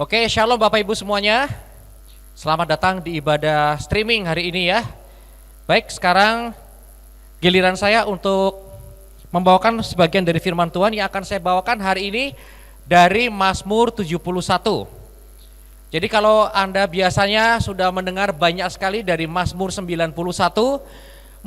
Oke, shalom Bapak Ibu semuanya. Selamat datang di ibadah streaming hari ini ya. Baik, sekarang giliran saya untuk membawakan sebagian dari firman Tuhan yang akan saya bawakan hari ini dari Mazmur 71. Jadi kalau Anda biasanya sudah mendengar banyak sekali dari Mazmur 91,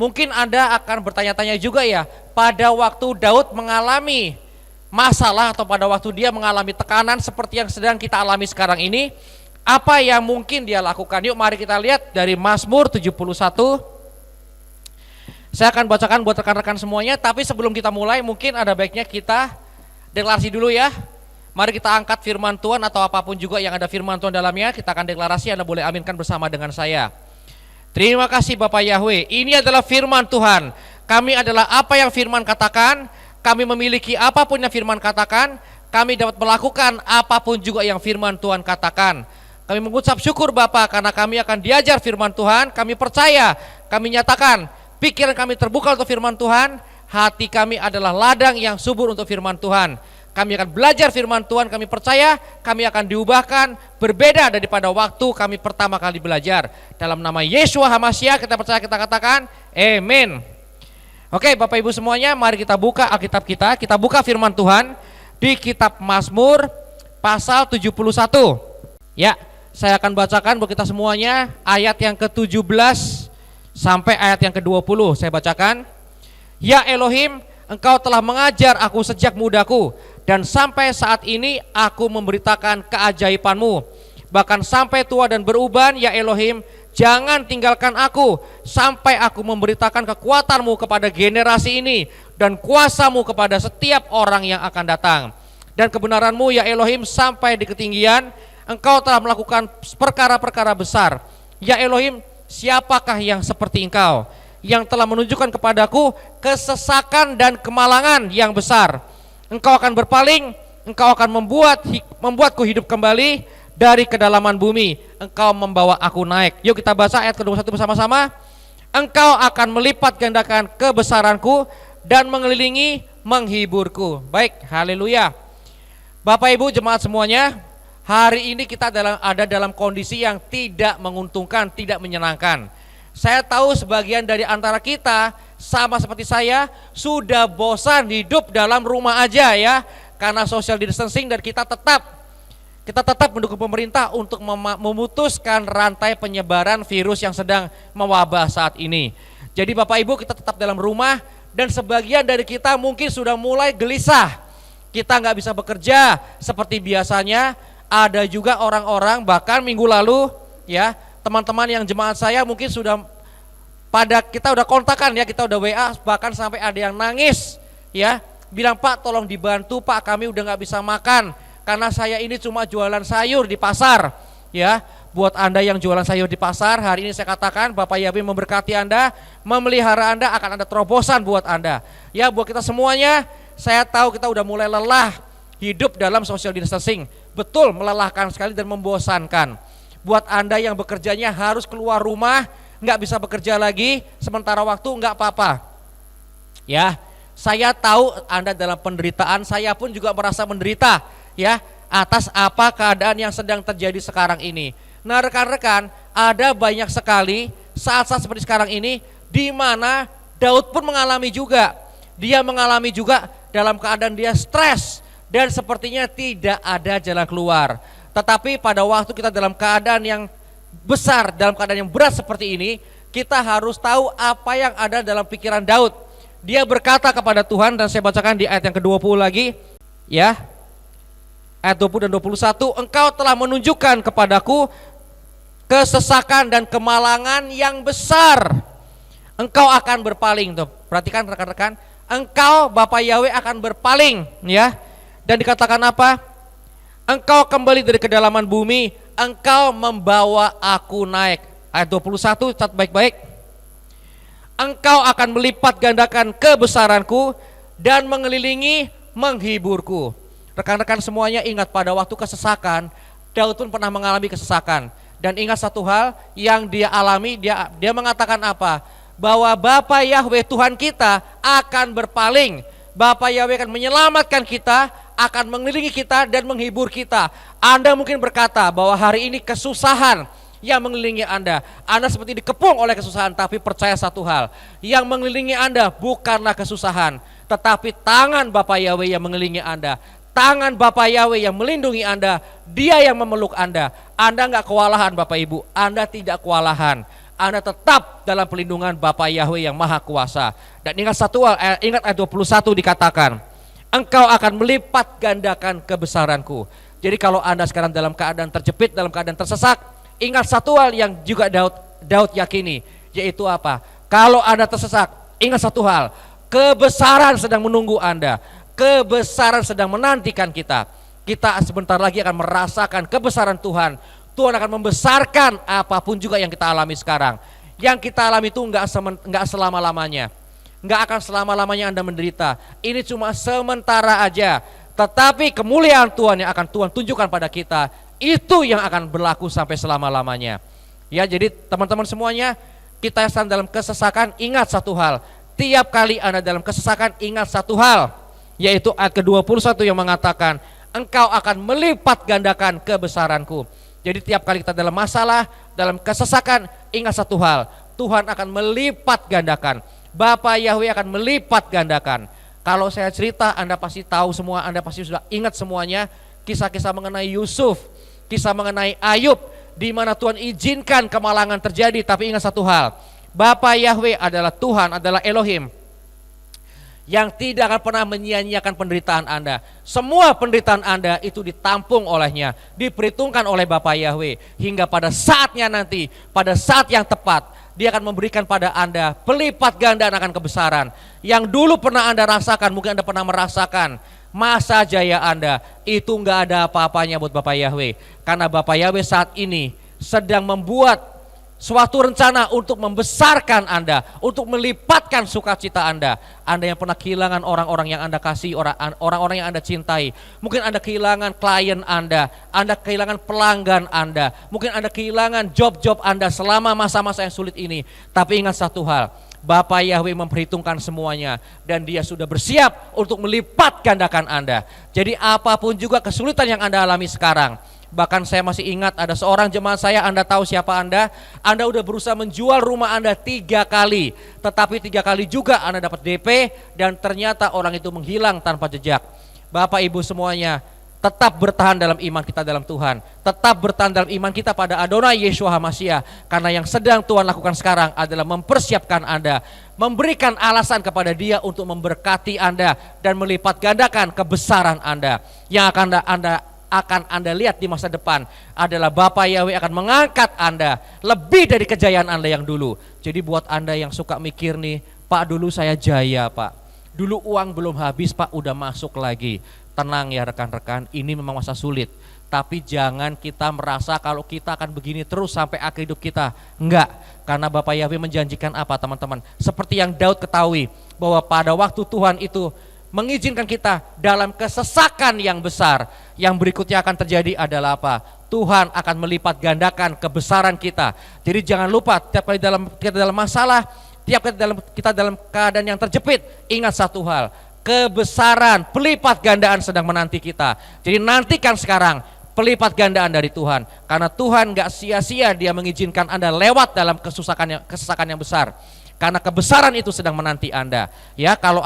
mungkin Anda akan bertanya-tanya juga ya, pada waktu Daud mengalami masalah atau pada waktu dia mengalami tekanan seperti yang sedang kita alami sekarang ini, apa yang mungkin dia lakukan? Yuk mari kita lihat dari Mazmur 71. Saya akan bacakan buat rekan-rekan semuanya, tapi sebelum kita mulai mungkin ada baiknya kita deklarasi dulu ya. Mari kita angkat firman Tuhan atau apapun juga yang ada firman Tuhan dalamnya, kita akan deklarasi. Anda boleh aminkan bersama dengan saya. Terima kasih Bapak Yahweh, ini adalah firman Tuhan. Kami adalah apa yang firman katakan, kami memiliki apapun yang firman katakan, kami dapat melakukan apapun juga yang firman Tuhan katakan. Kami mengucap syukur Bapak karena kami akan diajar firman Tuhan, kami percaya, kami nyatakan, pikiran kami terbuka untuk firman Tuhan, hati kami adalah ladang yang subur untuk firman Tuhan. Kami akan belajar firman Tuhan, kami percaya kami akan diubahkan berbeda daripada waktu kami pertama kali belajar. Dalam nama Yeshua HaMashiach kita percaya, kita katakan amin. Oke Bapak Ibu semuanya, mari kita buka Alkitab kita buka firman Tuhan di kitab Mazmur pasal 71. Ya, saya akan bacakan buat kita semuanya ayat yang ke-17 sampai ayat yang ke-20. Saya bacakan. Ya Elohim, Engkau telah mengajar aku sejak mudaku, dan sampai saat ini aku memberitakan keajaiban-Mu. Bahkan sampai tua dan beruban, ya Elohim, jangan tinggalkan aku sampai aku memberitakan kekuatan-Mu kepada generasi ini dan kuasa-Mu kepada setiap orang yang akan datang. Dan kebenaran-Mu ya Elohim sampai di ketinggian. Engkau telah melakukan perkara-perkara besar. Ya Elohim, siapakah yang seperti Engkau, yang telah menunjukkan kepadaku kesesakan dan kemalangan yang besar. Engkau akan berpaling, Engkau akan membuatku hidup kembali dari kedalaman bumi. Engkau membawa aku naik. Yuk kita baca ayat ke-21 bersama-sama. Engkau akan melipat gandakan kebesaranku dan mengelilingi menghiburku. Baik, haleluya. Bapak Ibu jemaat semuanya, hari ini kita ada dalam kondisi yang tidak menguntungkan, tidak menyenangkan. Saya tahu sebagian dari antara kita sama seperti saya sudah bosan hidup dalam rumah aja ya, karena social distancing, dan kita tetap mendukung pemerintah untuk memutuskan rantai penyebaran virus yang sedang mewabah saat ini. Jadi Bapak Ibu, kita tetap dalam rumah, dan sebagian dari kita mungkin sudah mulai gelisah. Kita nggak bisa bekerja seperti biasanya. Ada juga orang-orang bahkan minggu lalu ya, teman-teman yang jemaat saya mungkin sudah kita udah kontakan ya, kita udah WA, bahkan sampai ada yang nangis ya, bilang Pak tolong dibantu Pak, kami udah nggak bisa makan karena saya ini cuma jualan sayur di pasar ya. Buat Anda yang jualan sayur di pasar, hari ini saya katakan Bapak Yahweh memberkati Anda, memelihara Anda, akan ada terobosan buat Anda ya. Buat kita semuanya, saya tahu kita udah mulai lelah hidup dalam social distancing, betul melelahkan sekali dan membosankan. Buat Anda yang bekerjanya harus keluar rumah, nggak bisa bekerja lagi sementara waktu, nggak apa-apa ya. Saya tahu Anda dalam penderitaan, saya pun juga merasa menderita ya atas apa keadaan yang sedang terjadi sekarang ini. Nah rekan-rekan, ada banyak sekali saat-saat seperti sekarang ini di mana Daud pun mengalami juga. Dia mengalami juga dalam keadaan dia stres dan sepertinya tidak ada jalan keluar. Tetapi pada waktu kita dalam keadaan yang besar, dalam keadaan yang berat seperti ini, kita harus tahu apa yang ada dalam pikiran Daud. Dia berkata kepada Tuhan, dan saya bacakan di ayat yang ke-20 lagi ya, ayat 20 dan 21. Engkau telah menunjukkan kepadaku kesesakan dan kemalangan yang besar. Engkau akan berpaling. Tuh, perhatikan rekan-rekan, engkau Bapak Yahweh akan berpaling ya. Dan dikatakan apa? Engkau kembali dari kedalaman bumi, Engkau membawa aku naik. Ayat 21, catat baik-baik. Engkau akan melipat gandakan kebesaranku dan mengelilingi menghiburku. Rekan-rekan semuanya ingat, pada waktu kesesakan, Daud pun pernah mengalami kesesakan. Dan ingat satu hal yang dia alami, dia mengatakan apa? Bahwa Bapa Yahweh Tuhan kita akan berpaling, Bapa Yahweh akan menyelamatkan kita, akan mengelilingi kita dan menghibur kita. Anda mungkin berkata bahwa hari ini kesusahan yang mengelilingi Anda. Anda seperti dikepung oleh kesusahan, tapi percaya satu hal, yang mengelilingi Anda bukanlah kesusahan, tetapi tangan Bapa Yahweh yang mengelilingi Anda. Tangan Bapa Yahweh yang melindungi Anda, Dia yang memeluk Anda. Anda nggak kewalahan Bapak Ibu, Anda tidak kewalahan. Anda tetap dalam pelindungan Bapa Yahweh yang Maha Kuasa. Dan ingat ingat ayat 21 dikatakan, Engkau akan melipat gandakan kebesaranku. Jadi kalau Anda sekarang dalam keadaan terjepit, dalam keadaan tersesak, ingat satu hal yang juga Daud yakini, yaitu apa? Kalau Anda tersesak, ingat satu hal, kebesaran sedang menunggu Anda. Kebesaran sedang menantikan kita. Kita sebentar lagi akan merasakan kebesaran Tuhan. Tuhan akan membesarkan apapun juga yang kita alami sekarang. Yang kita alami itu enggak selama-lamanya. Enggak akan selama-lamanya Anda menderita. Ini cuma sementara aja. Tetapi kemuliaan Tuhan yang akan Tuhan tunjukkan pada kita, itu yang akan berlaku sampai selama-lamanya. Ya, jadi teman-teman semuanya, kita yang sedang dalam kesesakan, ingat satu hal. Tiap kali Anda dalam kesesakan, ingat satu hal, yaitu ayat ke-21 yang mengatakan, Engkau akan melipat gandakan kebesaranku. Jadi tiap kali kita dalam masalah, dalam kesesakan, ingat satu hal, Tuhan akan melipat gandakan. Bapa Yahweh akan melipat gandakan. Kalau saya cerita, Anda pasti tahu semua, Anda pasti sudah ingat semuanya. Kisah-kisah mengenai Yusuf, kisah mengenai Ayub, di mana Tuhan izinkan kemalangan terjadi. Tapi ingat satu hal, Bapa Yahweh adalah Tuhan, adalah Elohim, yang tidak akan pernah menyia-nyiakan penderitaan Anda. Semua penderitaan Anda itu ditampung olehnya, diperhitungkan oleh Bapa Yahweh, hingga pada saatnya nanti, pada saat yang tepat, Dia akan memberikan pada Anda pelipat gandaan akan kebesaran. Yang dulu pernah Anda rasakan, mungkin Anda pernah merasakan masa jaya Anda, itu enggak ada apa-apanya buat Bapa Yahweh. Karena Bapa Yahweh saat ini sedang membuat suatu rencana untuk membesarkan Anda, untuk melipatkan sukacita Anda. Anda yang pernah kehilangan orang-orang yang Anda kasih, orang-orang yang Anda cintai. Mungkin Anda kehilangan klien Anda kehilangan pelanggan Anda, mungkin Anda kehilangan job-job Anda selama masa-masa yang sulit ini. Tapi ingat satu hal, Bapa Yahweh memperhitungkan semuanya, dan Dia sudah bersiap untuk melipat gandakan Anda. Jadi apapun juga kesulitan yang Anda alami sekarang, bahkan saya masih ingat ada seorang jemaat saya, Anda tahu siapa Anda udah berusaha menjual rumah Anda 3 kali, tetapi 3 kali juga Anda dapat DP, dan ternyata orang itu menghilang tanpa jejak. Bapak Ibu semuanya, tetap bertahan dalam iman kita dalam Tuhan, tetap bertahan dalam iman kita pada Adonai Yeshua HaMashiach, karena yang sedang Tuhan lakukan sekarang adalah mempersiapkan Anda, memberikan alasan kepada Dia untuk memberkati Anda dan melipat gandakan kebesaran Anda. Yang akan Anda lihat di masa depan adalah Bapa Yahweh akan mengangkat Anda lebih dari kejayaan Anda yang dulu. Jadi buat Anda yang suka mikir nih, Pak dulu saya jaya Pak, dulu uang belum habis Pak udah masuk lagi. Tenang ya rekan-rekan, ini memang masa sulit. Tapi jangan kita merasa kalau kita akan begini terus sampai akhir hidup kita. Enggak, karena Bapa Yahweh menjanjikan apa teman-teman? Seperti yang Daud ketahui, bahwa pada waktu Tuhan itu mengizinkan kita dalam kesesakan yang besar, yang berikutnya akan terjadi adalah apa? Tuhan akan melipat gandakan kebesaran kita. Jadi jangan lupa, tiap kali kita dalam masalah, tiap kali kita dalam keadaan yang terjepit, ingat satu hal, kebesaran pelipat gandaan sedang menanti kita. Jadi nantikan sekarang pelipat gandaan dari Tuhan, karena Tuhan gak sia-sia Dia mengizinkan Anda lewat dalam kesesakan yang besar. Karena kebesaran itu sedang menanti Anda. Ya, kalau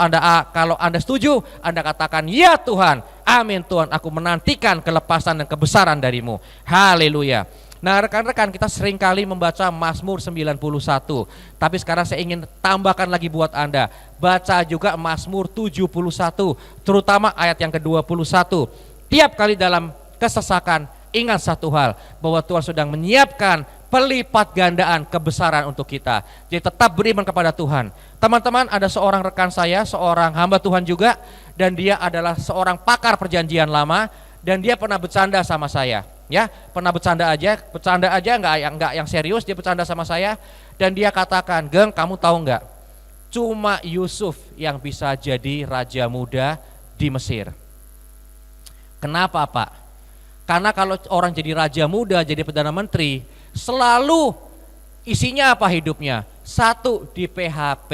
Anda setuju, Anda katakan, ya Tuhan, amin Tuhan, aku menantikan kelepasan dan kebesaran darimu. Haleluya. Nah rekan-rekan, kita seringkali membaca Mazmur 91, tapi sekarang saya ingin tambahkan lagi buat Anda, baca juga Mazmur 71, terutama ayat yang ke-21. Tiap kali dalam kesesakan, ingat satu hal, bahwa Tuhan sedang menyiapkan pelipat gandaan kebesaran untuk kita. Jadi tetap beriman kepada Tuhan. Teman-teman, ada seorang rekan saya, seorang hamba Tuhan juga, dan dia adalah seorang pakar perjanjian lama, dan dia pernah bercanda sama saya. Ya, pernah bercanda aja enggak yang serius, dia bercanda sama saya, dan dia katakan, "Geng, kamu tahu enggak? Cuma Yusuf yang bisa jadi raja muda di Mesir." Kenapa, Pak? Karena kalau orang jadi raja muda, jadi perdana menteri, selalu isinya apa hidupnya? Satu, di PHP,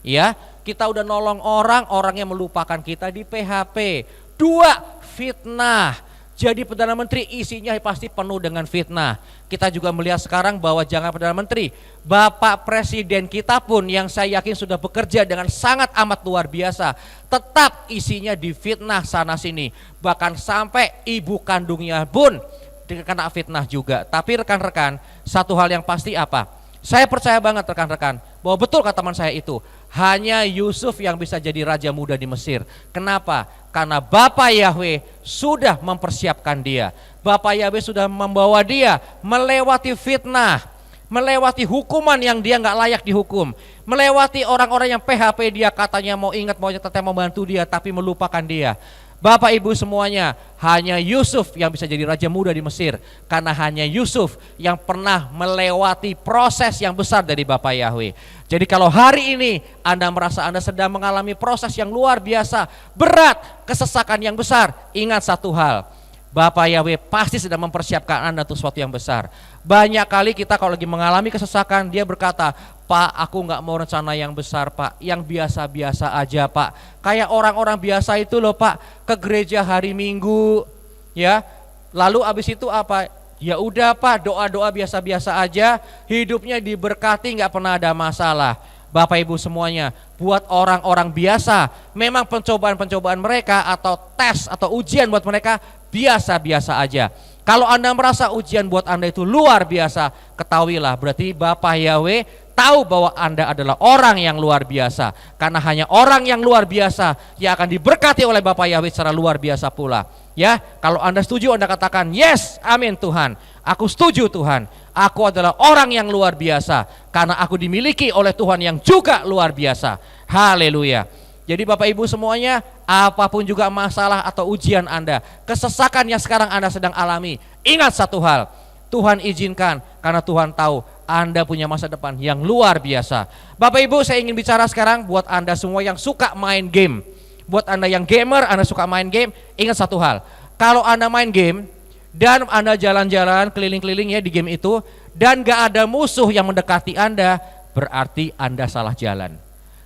ya, kita udah nolong orang, orang yang melupakan kita di PHP. 2, fitnah. Jadi Perdana Menteri isinya pasti penuh dengan fitnah. Kita juga melihat sekarang bahwa jangan Perdana Menteri, Bapak Presiden kita pun yang saya yakin sudah bekerja dengan sangat amat luar biasa, tetap isinya difitnah sana sini. Bahkan sampai ibu kandungnya pun kena fitnah juga. Tapi rekan-rekan, satu hal yang pasti apa? Saya percaya banget rekan-rekan, bahwa betul kata teman saya itu, hanya Yusuf yang bisa jadi raja muda di Mesir. Kenapa? Karena Bapak Yahweh sudah mempersiapkan dia. Bapak Yahweh sudah membawa dia melewati fitnah, melewati hukuman yang dia nggak layak dihukum, melewati orang-orang yang PHP dia katanya mau ingat, mau tetap mau bantu dia, tapi melupakan dia. Bapak Ibu semuanya, hanya Yusuf yang bisa jadi raja muda di Mesir. Karena hanya Yusuf yang pernah melewati proses yang besar dari Bapak Yahweh. Jadi kalau hari ini Anda merasa Anda sedang mengalami proses yang luar biasa, berat, kesesakan yang besar, ingat satu hal, Bapak Yahweh pasti sedang mempersiapkan Anda untuk sesuatu yang besar. Banyak kali kita kalau lagi mengalami kesesakan, dia berkata, Pak, aku nggak mau rencana yang besar, Pak, yang biasa-biasa aja, Pak. Kayak orang-orang biasa itu loh, Pak, ke gereja hari Minggu, ya. Lalu abis itu apa? Ya udah, Pak, doa-doa biasa-biasa aja, hidupnya diberkati, nggak pernah ada masalah. Bapak Ibu semuanya, buat orang-orang biasa, memang pencobaan-pencobaan mereka atau tes atau ujian buat mereka biasa-biasa aja. Kalau Anda merasa ujian buat Anda itu luar biasa, ketahuilah berarti Bapak Yahweh tahu bahwa Anda adalah orang yang luar biasa. Karena hanya orang yang luar biasa yang akan diberkati oleh Bapak Yahweh secara luar biasa pula. Ya, kalau Anda setuju, Anda katakan, yes, amin Tuhan. Aku setuju Tuhan. Aku adalah orang yang luar biasa karena aku dimiliki oleh Tuhan yang juga luar biasa. Haleluya. Jadi Bapak Ibu semuanya, apapun juga masalah atau ujian Anda, kesesakan yang sekarang Anda sedang alami, ingat satu hal, Tuhan izinkan karena Tuhan tahu Anda punya masa depan yang luar biasa. Bapak Ibu, saya ingin bicara sekarang buat Anda semua yang suka main game. Buat Anda yang gamer, Anda suka main game, ingat satu hal, kalau Anda main game dan Anda jalan-jalan keliling-keliling ya di game itu, dan gak ada musuh yang mendekati Anda, berarti Anda salah jalan.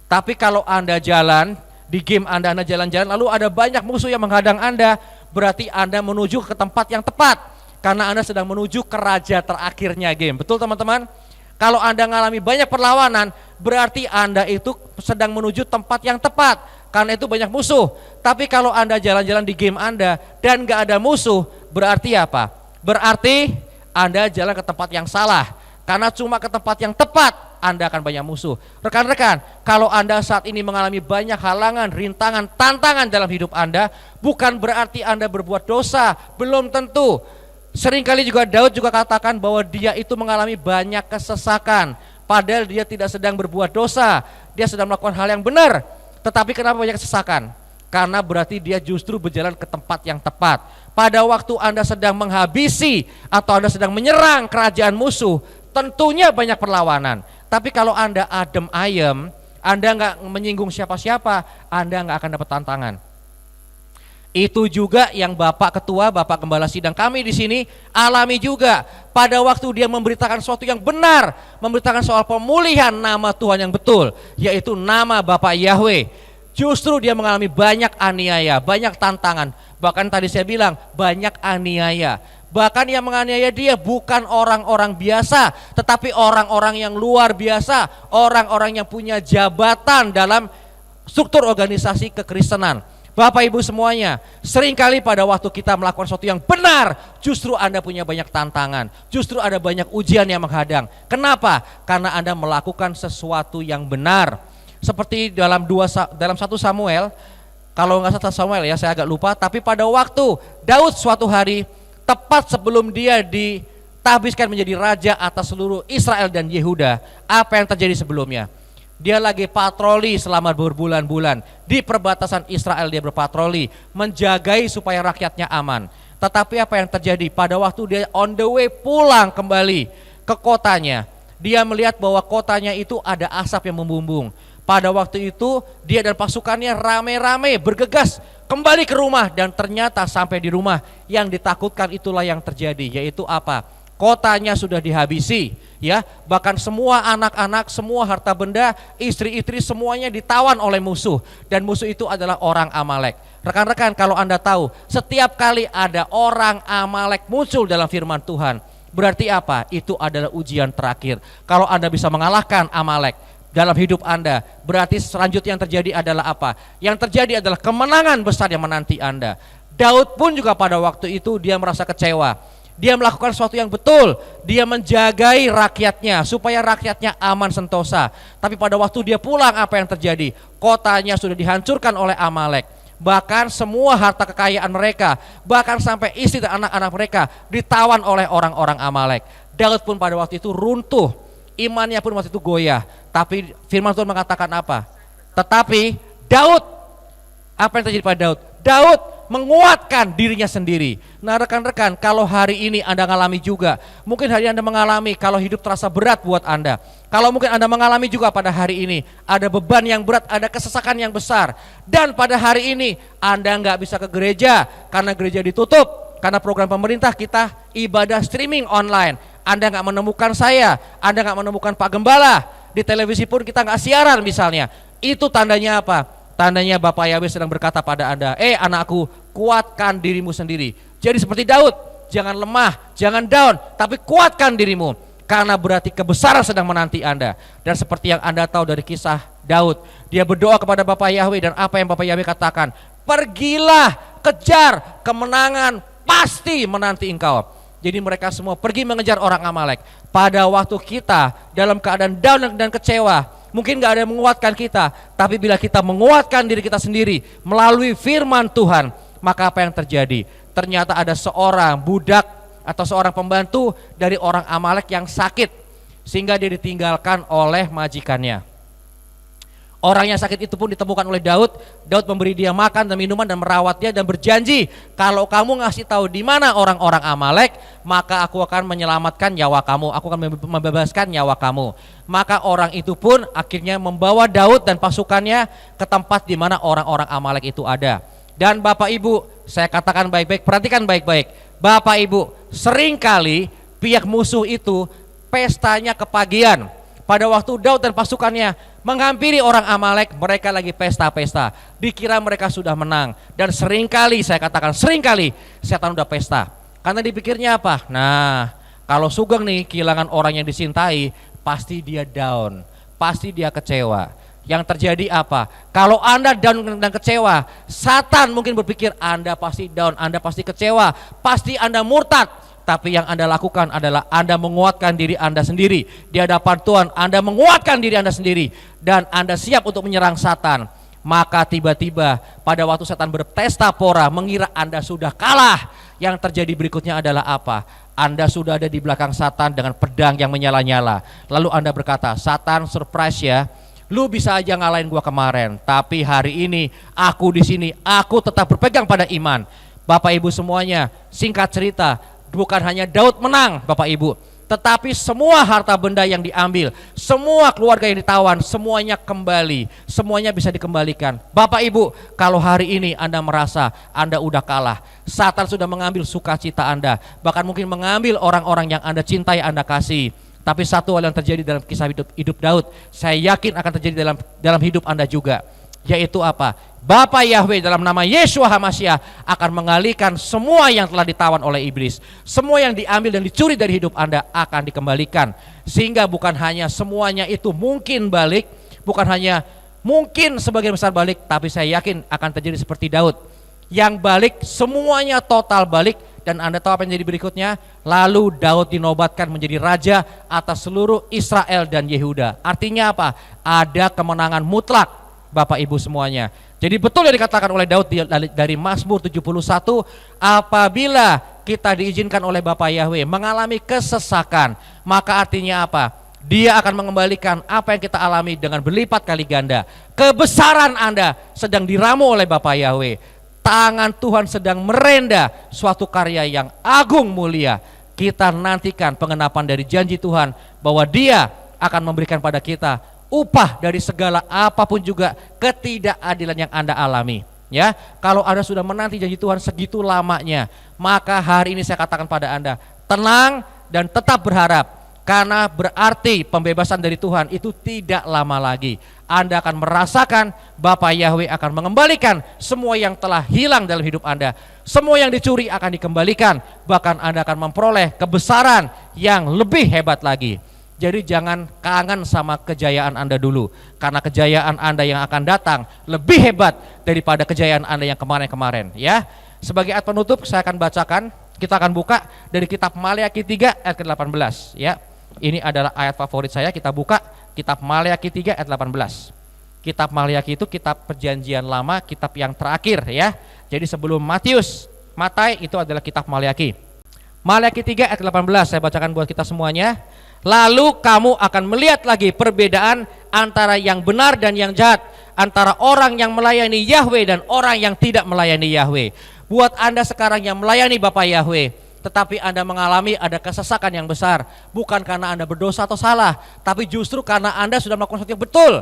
Tapi kalau Anda jalan, di game Anda jalan-jalan, lalu ada banyak musuh yang menghadang Anda, berarti Anda menuju ke tempat yang tepat. Karena Anda sedang menuju ke raja terakhirnya game. Betul teman-teman? Kalau Anda mengalami banyak perlawanan, berarti Anda itu sedang menuju tempat yang tepat. Karena itu banyak musuh. Tapi kalau Anda jalan-jalan di game Anda dan gak ada musuh, berarti apa? Berarti Anda jalan ke tempat yang salah. Karena cuma ke tempat yang tepat Anda akan banyak musuh. Rekan-rekan, kalau Anda saat ini mengalami banyak halangan, rintangan, tantangan dalam hidup Anda, bukan berarti Anda berbuat dosa, belum tentu. Seringkali juga Daud juga katakan bahwa dia itu mengalami banyak kesesakan, padahal dia tidak sedang berbuat dosa, dia sedang melakukan hal yang benar. Tetapi kenapa banyak kesesakan? Karena berarti dia justru berjalan ke tempat yang tepat. Pada waktu Anda sedang menghabisi atau Anda sedang menyerang kerajaan musuh, tentunya banyak perlawanan. Tapi kalau Anda adem ayem, Anda nggak menyinggung siapa-siapa, Anda nggak akan dapat tantangan. Itu juga yang Bapak Ketua, Bapak Gembala Sidang kami di sini alami juga. Pada waktu dia memberitakan sesuatu yang benar, memberitakan soal pemulihan nama Tuhan yang betul, yaitu nama Bapak Yahweh. Justru dia mengalami banyak aniaya, banyak tantangan. Bahkan tadi saya bilang banyak aniaya. Bahkan yang menganiaya dia bukan orang-orang biasa, tetapi orang-orang yang luar biasa, orang-orang yang punya jabatan dalam struktur organisasi kekristenan. Bapak Ibu semuanya, seringkali pada waktu kita melakukan sesuatu yang benar, justru Anda punya banyak tantangan, justru ada banyak ujian yang menghadang. Kenapa? Karena Anda melakukan sesuatu yang benar. Seperti dalam 1 Samuel, kalau nggak salah Samuel ya, saya agak lupa, tapi pada waktu Daud suatu hari, tepat sebelum dia ditahbiskan menjadi raja atas seluruh Israel dan Yehuda, apa yang terjadi sebelumnya? Dia lagi patroli selama berbulan-bulan. Di perbatasan Israel dia berpatroli, menjagai supaya rakyatnya aman. Tetapi apa yang terjadi? Pada waktu dia on the way pulang kembali ke kotanya, dia melihat bahwa kotanya itu ada asap yang membumbung. Pada waktu itu dia dan pasukannya rame-rame bergegas kembali ke rumah, dan ternyata sampai di rumah yang ditakutkan itulah yang terjadi, yaitu apa? kotanya sudah dihabisi, ya. Bahkan semua anak-anak, semua harta benda, istri-istri semuanya ditawan oleh musuh, dan musuh itu adalah orang Amalek. Rekan-rekan, kalau Anda tahu, setiap kali ada orang Amalek muncul dalam firman Tuhan, berarti apa? Itu adalah ujian terakhir. Kalau Anda bisa mengalahkan Amalek dalam hidup Anda, berarti selanjutnya yang terjadi adalah apa? Yang terjadi adalah kemenangan besar yang menanti Anda. Daud pun juga pada waktu itu dia merasa kecewa. Dia melakukan sesuatu yang betul, dia menjagai rakyatnya supaya rakyatnya aman sentosa. Tapi pada waktu dia pulang, apa yang terjadi? Kotanya sudah dihancurkan oleh Amalek. Bahkan semua harta kekayaan mereka, bahkan sampai istri dan anak-anak mereka ditawan oleh orang-orang Amalek. Daud pun pada waktu itu runtuh, imannya pun waktu itu goyah. Tapi firman Tuhan mengatakan apa? Tetapi Daud, apa yang terjadi pada Daud? Daud menguatkan dirinya sendiri. Nah rekan-rekan, kalau hari ini Anda mengalami juga, mungkin hari ini Anda mengalami kalau hidup terasa berat buat Anda. Kalau mungkin Anda mengalami juga pada hari ini, ada beban yang berat, ada kesesakan yang besar. Dan pada hari ini Anda nggak bisa ke gereja karena gereja ditutup, karena program pemerintah kita ibadah streaming online. Anda nggak menemukan saya, Anda nggak menemukan Pak Gembala, di televisi pun kita nggak siaran misalnya. Itu tandanya apa? Tandanya Bapak Yahweh sedang berkata pada Anda, anakku, kuatkan dirimu sendiri. Jadi seperti Daud, jangan lemah, jangan down, tapi kuatkan dirimu. Karena berarti kebesaran sedang menanti Anda. Dan seperti yang Anda tahu dari kisah Daud, dia berdoa kepada Bapak Yahweh, dan apa yang Bapak Yahweh katakan? Pergilah, kejar, kemenangan pasti menanti engkau. Jadi mereka semua pergi mengejar orang Amalek. Pada waktu kita dalam keadaan down dan kecewa, mungkin gak ada yang menguatkan kita, tapi bila kita menguatkan diri kita sendiri melalui firman Tuhan, maka apa yang terjadi? Ternyata ada seorang budak atau seorang pembantu dari orang Amalek yang sakit, sehingga dia ditinggalkan oleh majikannya. Orang yang sakit itu pun ditemukan oleh Daud. Daud memberi dia makan dan minuman dan merawat dia dan berjanji, kalau kamu ngasih tahu di mana orang-orang Amalek, maka aku akan menyelamatkan nyawa kamu, aku akan membebaskan nyawa kamu. Maka orang itu pun akhirnya membawa Daud dan pasukannya ke tempat di mana orang-orang Amalek itu ada. Dan Bapak Ibu, saya katakan baik-baik, perhatikan baik-baik. Bapak Ibu, seringkali pihak musuh itu pestanya kepagian. Pada waktu Daud dan pasukannya menghampiri orang Amalek, mereka lagi pesta-pesta. Dikira mereka sudah menang. Dan seringkali, saya katakan seringkali, setan udah pesta. Karena dipikirnya apa? Nah, kalau Sugeng nih kehilangan orang yang dicintai, pasti dia down, pasti dia kecewa. Yang terjadi apa? Kalau Anda down dan kecewa, Satan mungkin berpikir Anda pasti down, Anda pasti kecewa, pasti Anda murtad. Tapi yang Anda lakukan adalah Anda menguatkan diri Anda sendiri. Di hadapan Tuhan Anda menguatkan diri Anda sendiri. Dan Anda siap untuk menyerang Satan. Maka tiba-tiba pada waktu Satan berpesta pora mengira Anda sudah kalah, yang terjadi berikutnya adalah apa? Anda sudah ada di belakang Satan dengan pedang yang menyala-nyala. Lalu Anda berkata, Satan, surprise ya, lu bisa aja ngalahin gua kemarin, tapi hari ini aku di sini, aku tetap berpegang pada iman. Bapak Ibu semuanya, singkat cerita, bukan hanya Daud menang Bapak Ibu, tetapi semua harta benda yang diambil, semua keluarga yang ditawan, semuanya kembali, semuanya bisa dikembalikan. Bapak Ibu, kalau hari ini Anda merasa Anda udah kalah, Satan sudah mengambil sukacita Anda, bahkan mungkin mengambil orang-orang yang Anda cintai, Anda kasih. Tapi satu hal yang terjadi dalam kisah hidup Daud, saya yakin akan terjadi dalam hidup Anda juga, yaitu apa? Bapa Yahweh dalam nama Yeshua HaMashiach akan mengalihkan semua yang telah ditawan oleh iblis. Semua yang diambil dan dicuri dari hidup Anda akan dikembalikan. Sehingga bukan hanya semuanya itu mungkin balik, bukan hanya mungkin sebagian besar balik, tapi saya yakin akan terjadi seperti Daud. Yang balik, semuanya total balik. Dan Anda tahu apa yang jadi berikutnya? Lalu Daud dinobatkan menjadi raja atas seluruh Israel dan Yehuda. Artinya apa? Ada kemenangan mutlak Bapak Ibu semuanya. Jadi betul yang dikatakan oleh Daud dari Mazmur 71, apabila kita diizinkan oleh Bapa Yahweh mengalami kesesakan, maka artinya apa? Dia akan mengembalikan apa yang kita alami dengan berlipat kali ganda. Kebesaran Anda sedang diramu oleh Bapa Yahweh. Tangan Tuhan sedang merenda suatu karya yang agung mulia. Kita nantikan pengenapan dari janji Tuhan bahwa Dia akan memberikan pada kita upah dari segala apapun juga ketidakadilan yang Anda alami. Ya, kalau Anda sudah menanti janji Tuhan segitu lamanya, maka hari ini saya katakan pada Anda, tenang dan tetap berharap. Karena berarti pembebasan dari Tuhan itu tidak lama lagi. Anda akan merasakan Bapa Yahweh akan mengembalikan semua yang telah hilang dalam hidup Anda. Semua yang dicuri akan dikembalikan. Bahkan Anda akan memperoleh kebesaran yang lebih hebat lagi. Jadi jangan kangen sama kejayaan Anda dulu. Karena kejayaan Anda yang akan datang lebih hebat daripada kejayaan Anda yang kemarin-kemarin. Ya. Sebagai ayat penutup saya akan bacakan. Kita akan buka dari kitab Maleakhi 3 ayat ke-18. Ya. Ini adalah ayat favorit saya. Kita buka kitab Maleakhi 3 ayat 18. Kitab Maleakhi itu kitab perjanjian lama, kitab yang terakhir ya. Jadi sebelum Matai itu adalah kitab Maleakhi. Maleakhi 3 ayat 18 saya bacakan buat kita semuanya. Lalu kamu akan melihat lagi perbedaan antara yang benar dan yang jahat, antara orang yang melayani Yahweh dan orang yang tidak melayani Yahweh. Buat Anda sekarang yang melayani Bapa Yahweh, tetapi Anda mengalami ada kesesakan yang besar, bukan karena Anda berdosa atau salah, tapi justru karena Anda sudah melakukan sesuatu yang betul.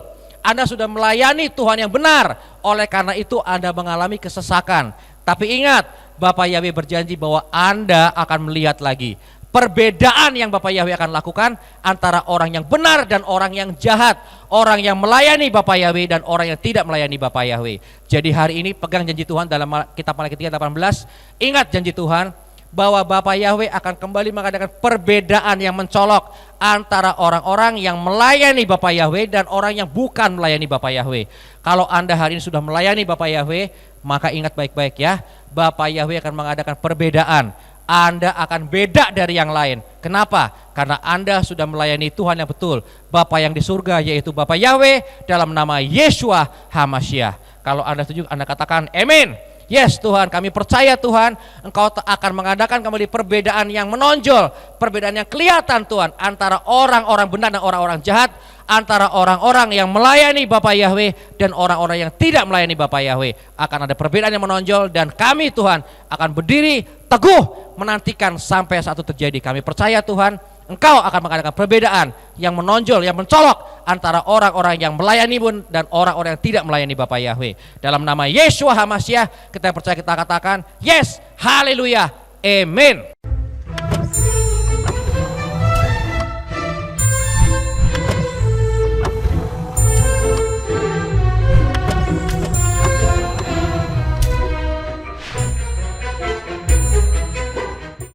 Anda sudah melayani Tuhan yang benar, oleh karena itu Anda mengalami kesesakan. Tapi ingat, Bapa Yahweh berjanji bahwa Anda akan melihat lagi perbedaan yang Bapa Yahweh akan lakukan antara orang yang benar dan orang yang jahat, orang yang melayani Bapa Yahweh dan orang yang tidak melayani Bapa Yahweh. Jadi hari ini pegang janji Tuhan dalam kitab Maleakhi 3:18. Ingat janji Tuhan bahwa Bapa Yahweh akan kembali mengadakan perbedaan yang mencolok antara orang-orang yang melayani Bapa Yahweh dan orang yang bukan melayani Bapa Yahweh. Kalau Anda hari ini sudah melayani Bapa Yahweh, maka ingat baik-baik ya, Bapa Yahweh akan mengadakan perbedaan. Anda akan beda dari yang lain. Kenapa? Karena Anda sudah melayani Tuhan yang betul, Bapa yang di surga, yaitu Bapa Yahweh dalam nama Yeshua HaMashiach. Kalau Anda setuju, Anda katakan amin. Yes Tuhan, kami percaya Tuhan, Engkau akan mengadakan kembali perbedaan yang menonjol, perbedaan yang kelihatan Tuhan, antara orang-orang benar dan orang-orang jahat, antara orang-orang yang melayani Bapa Yahweh dan orang-orang yang tidak melayani Bapa Yahweh. Akan ada perbedaan yang menonjol dan kami Tuhan akan berdiri teguh menantikan sampai saat itu terjadi. Kami percaya Tuhan, Engkau akan mengadakan perbedaan yang menonjol, yang mencolok antara orang-orang yang melayani dan orang-orang yang tidak melayani Bapa Yahweh. Dalam nama Yeshua HaMashiach kita percaya, kita katakan yes, haleluya, amin.